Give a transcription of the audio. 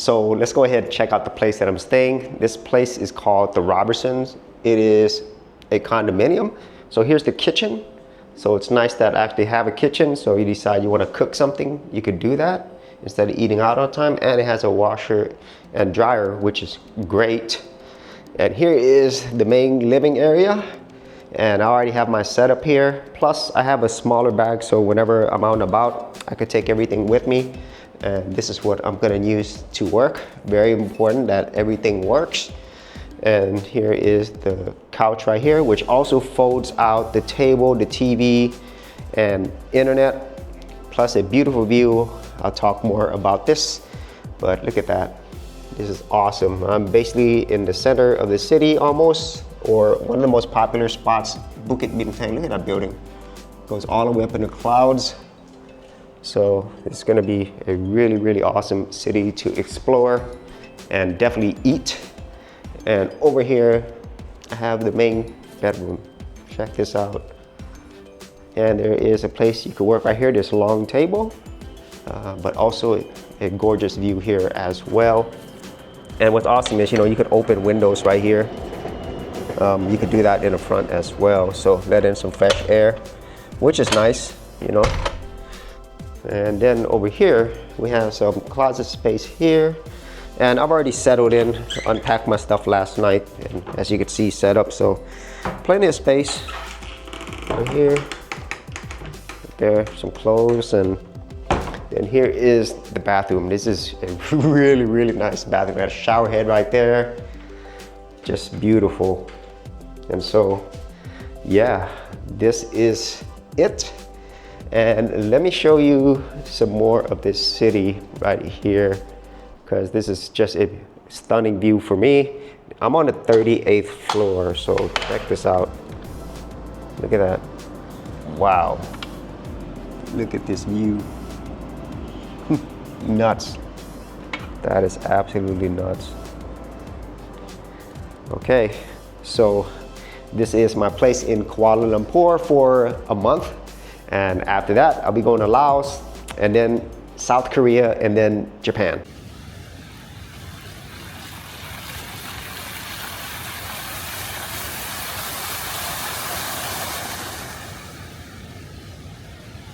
So let's go ahead and check out the place that I'm staying. This place is called the Robertsons. It is a condominium. So here's the kitchen. So it's nice that I actually have a kitchen. So you decide you want to cook something, you could do that instead of eating out all the time. And it has a washer and dryer, which is great. And here is the main living area. And I already have my setup here. Plus I have a smaller bag, so whenever I'm out and about, I could take everything with me. And this is what I'm gonna use to work. Very important that everything works. And here is the couch right here, which also folds out the table, the TV, and internet, plus a beautiful view. I'll talk more about this, but look at that. This is awesome. I'm basically in the center of the city almost, or one of the most popular spots, Bukit Bintang. Look at that building. Goes all the way up in the clouds. So it's gonna be a really, really awesome city to explore and definitely eat. And over here, I have the main bedroom. Check this out. And there is a place you could work right here. There's a long table, but also a gorgeous view here as well. And what's awesome is, you could open windows right here. You could do that in the front as well. So let in some fresh air, which is nice, And then over here, we have some closet space here. And I've already settled in, unpacked my stuff last night. And as you can see, set up, so plenty of space right here. There, some clothes, and then here is the bathroom. This is a really, really nice bathroom. Got a shower head right there. Just beautiful. And so, yeah, this is it. And let me show you some more of this city right here, because this is just a stunning view for me. I'm on the 38th floor, so check this out. Look at that. Wow. Look at this view. Nuts. That is absolutely nuts. Okay, so this is my place in Kuala Lumpur for a month. And after that, I'll be going to Laos, and then South Korea, and then Japan.